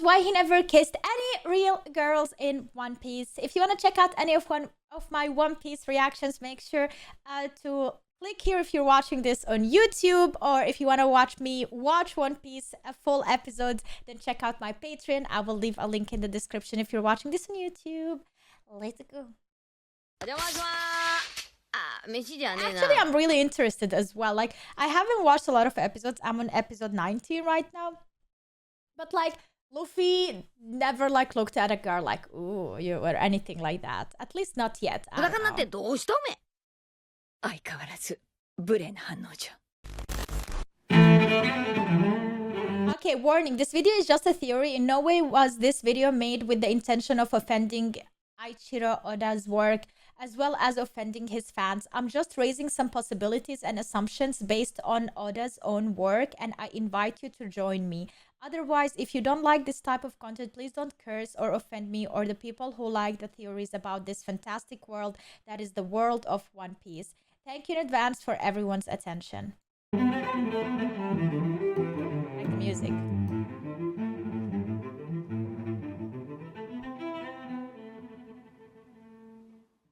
Why he never kissed any real girls in One Piece. If you want to check out any of my One Piece reactions, make sure to click here if you're watching this on YouTube, or if you want to watch me watch One Piece full episodes, then check out my Patreon. I will leave a link in the description if you're watching this on YouTube. Let's go. Actually, I'm really interested as well. Like, I haven't watched a lot of episodes. I'm on episode 19 right now. But like, Luffy never like looked at a girl like, ooh, you, or anything like that. At least not yet. I don't know. Okay, warning. This video is just a theory. In no way was this video made with the intention of offending Eiichiro Oda's work, as well as offending his fans. I'm just raising some possibilities and assumptions based on Oda's own work, and I invite you to join me. Otherwise, if you don't like this type of content, please don't curse or offend me or the people who like the theories about this fantastic world that is the world of One Piece. Thank you in advance for everyone's attention. Like the music.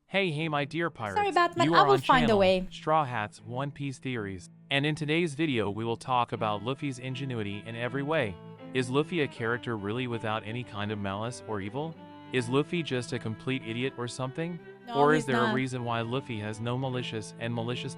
Hey, my dear pirates. Sorry, Batman, you I are will on find a channel way. Straw Hats One Piece Theories. And in today's video, we will talk about Luffy's ingenuity in every way. Is Luffy a character really without any kind of malice or evil? Is Luffy just a complete idiot or something? No, or is he's there not. a reason why Luffy has no malicious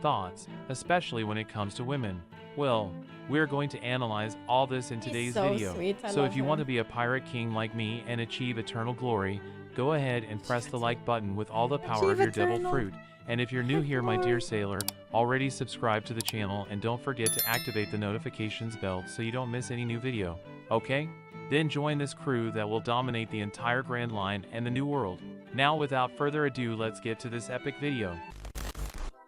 thoughts, especially when it comes to women? Well, we're going to analyze all this in today's video. Sweet. So if you want to be a pirate king like me and achieve eternal glory, go ahead and press the like button with all the power of your devil fruit. And if you're new here, my dear sailor, already subscribe to the channel and don't forget to activate the notifications bell so you don't miss any new video, okay? Then join this crew that will dominate the entire Grand Line and the New World. Now without further ado, let's get to this epic video.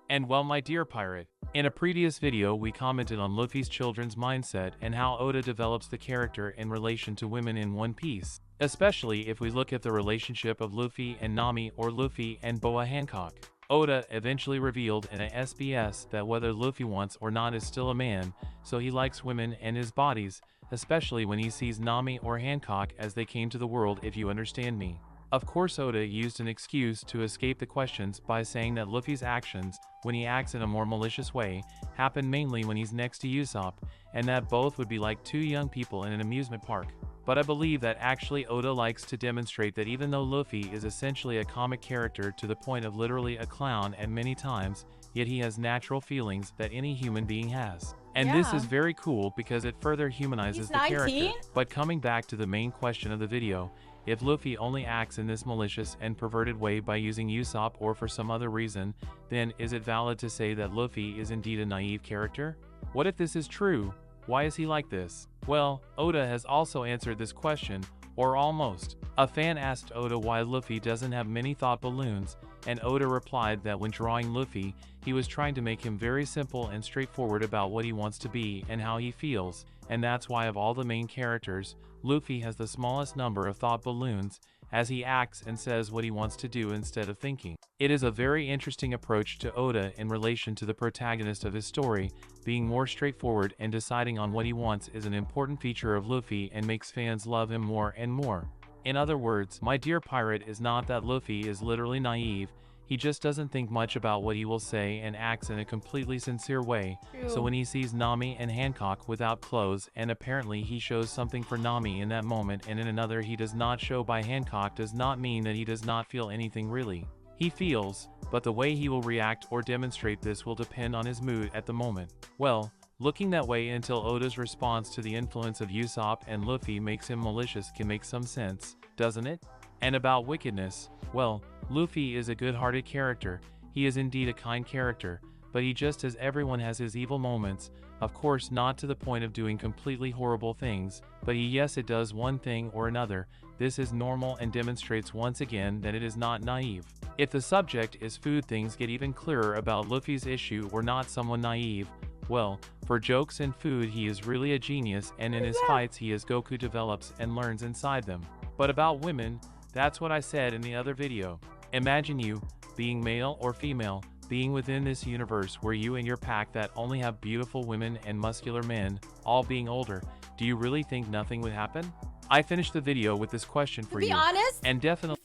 And well, my dear pirate, in a previous video we commented on Luffy's children's mindset and how Oda develops the character in relation to women in One Piece. Especially if we look at the relationship of Luffy and Nami or Luffy and Boa Hancock. Oda eventually revealed in a SBS that whether Luffy wants or not is still a man, so he likes women and his bodies, especially when he sees Nami or Hancock as they came to the world, if you understand me. Of course, Oda used an excuse to escape the questions by saying that Luffy's actions, when he acts in a more malicious way, happen mainly when he's next to Usopp, and that both would be like two young people in an amusement park. But I believe that actually Oda likes to demonstrate that even though Luffy is essentially a comic character to the point of literally a clown at many times, yet he has natural feelings that any human being has. And this is very cool because it further humanizes the character. But coming back to the main question of the video, if Luffy only acts in this malicious and perverted way by using Usopp or for some other reason, then is it valid to say that Luffy is indeed a naive character? What if this is true? Why is he like this? Well, Oda has also answered this question, or almost. A fan asked Oda why Luffy doesn't have many thought balloons, and Oda replied that when drawing Luffy, he was trying to make him very simple and straightforward about what he wants to be and how he feels, and that's why of all the main characters, Luffy has the smallest number of thought balloons, as he acts and says what he wants to do instead of thinking. It is a very interesting approach to Oda in relation to the protagonist of his story. Being more straightforward and deciding on what he wants is an important feature of Luffy and makes fans love him more and more. In other words, my dear pirate, is not that Luffy is literally naive, he just doesn't think much about what he will say and acts in a completely sincere way. So when he sees Nami and Hancock without clothes, and apparently he shows something for Nami in that moment and in another he does not show by Hancock, does not mean that he does not feel anything really. He feels, but the way he will react or demonstrate this will depend on his mood at the moment. Well, looking that way until Oda's response to the influence of Usopp and Luffy makes him malicious can make some sense, doesn't it? And about wickedness, well, Luffy is a good-hearted character, he is indeed a kind character, but he just as everyone has his evil moments, of course not to the point of doing completely horrible things, but it does one thing or another. This is normal and demonstrates once again that it is not naive. If the subject is food, things get even clearer about Luffy's issue or not someone naive. Well, for jokes and food he is really a genius, and in his fights he is Goku develops and learns inside them. But about women, that's what I said in the other video. Imagine you, being male or female, being within this universe where you and your pack that only have beautiful women and muscular men, all being older. Do you really think nothing would happen? I finished the video with this question for you. To be honest, and definitely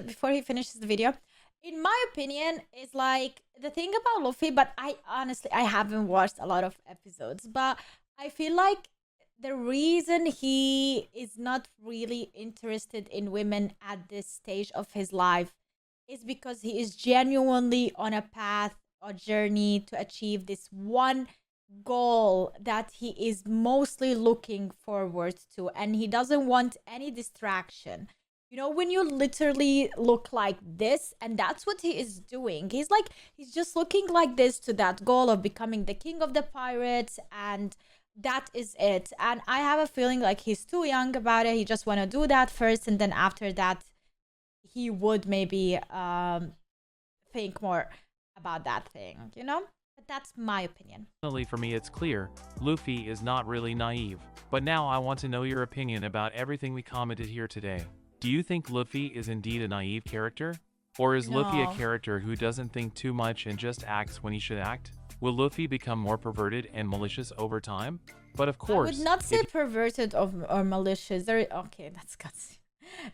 before he finishes the video, in my opinion, is like the thing about Luffy, but I haven't watched a lot of episodes, but I feel like the reason he is not really interested in women at this stage of his life is because he is genuinely on a path or journey to achieve this one goal that he is mostly looking forward to, and he doesn't want any distraction. You know, when you literally look like this, and that's what he is doing. He's just looking like this to that goal of becoming the king of the pirates, and that is it. And I have a feeling like he's too young about it. He just want to do that first, and then after that he would maybe think more about that thing, you know? But that's my opinion. for me it's clear, Luffy is not really naive. But now I want to know your opinion about everything we commented here today. Do you think Luffy is indeed a naive character? Or is Luffy a No. character who doesn't think too much and just acts when he should act? Will Luffy become more perverted and malicious over time? But of course, I would not say perverted or malicious. Okay, that's gutsy.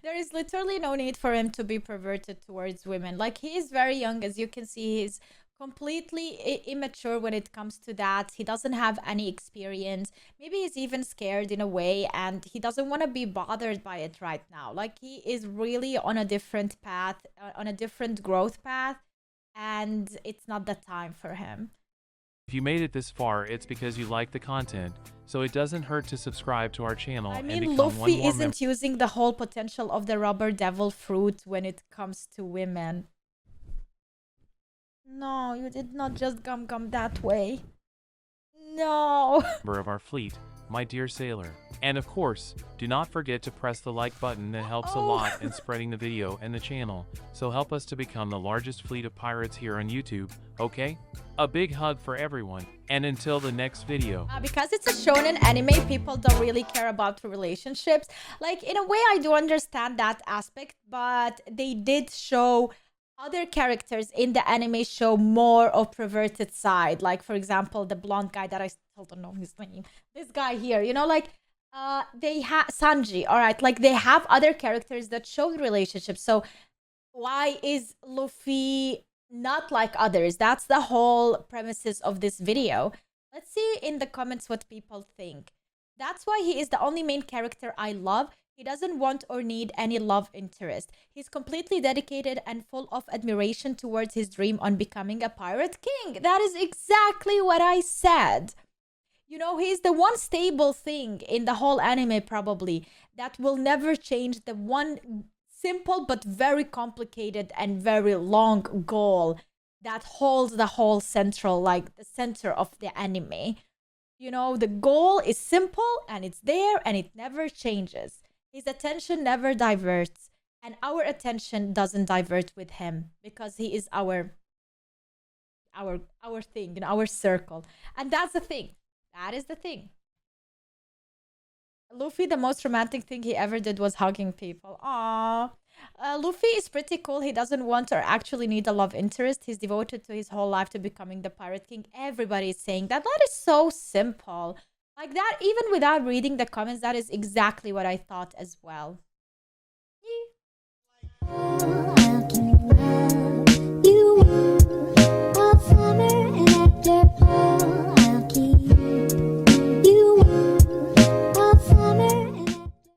There is literally no need for him to be perverted towards women. Like, he is very young, as you can see. He's completely immature when it comes to that. He doesn't have any experience. Maybe he's even scared in a way, and he doesn't want to be bothered by it right now. Like, he is really on a different path, on a different growth path, and it's not the time for him. If you made it this far, it's because you like the content, so it doesn't hurt to subscribe to our channel I and mean, become one Luffy more isn't using the whole potential of the rubber devil fruit when it comes to women. No, you did not just gum that way. No. member of our fleet, my dear sailor. And of course, do not forget to press the like button. That helps a lot in spreading the video and the channel, so help us to become the largest fleet of pirates here on YouTube, okay? A big hug for everyone, and until the next video. Because it's a shonen anime, people don't really care about relationships. Like, in a way, I do understand that aspect, but they did show other characters in the anime show more of perverted side. Like, for example, the blonde guy that I still don't know his name. This guy here, you know, like, they have Sanji, all right? Like, they have other characters that show relationships. So why is Luffy not like others? That's the whole premises of this video. Let's see in the comments what people think. That's why he is the only main character I love. He doesn't want or need any love interest. He's completely dedicated and full of admiration towards his dream on becoming a pirate king. That is exactly what I said. You know, he's the one stable thing in the whole anime probably that will never change, the one simple but very complicated and very long goal that holds the whole central, like the center of the anime. You know, the goal is simple and it's there and it never changes. His attention never diverts, and our attention doesn't divert with him because he is our thing, you know, our circle. And that's the thing. That is the thing. Luffy, the most romantic thing he ever did was hugging people. Aww. Luffy is pretty cool. He doesn't want or actually need a love interest. He's devoted to his whole life to becoming the pirate king. Everybody is saying that. That is so simple. Like that, even without reading the comments, that is exactly what I thought as well. Yeah.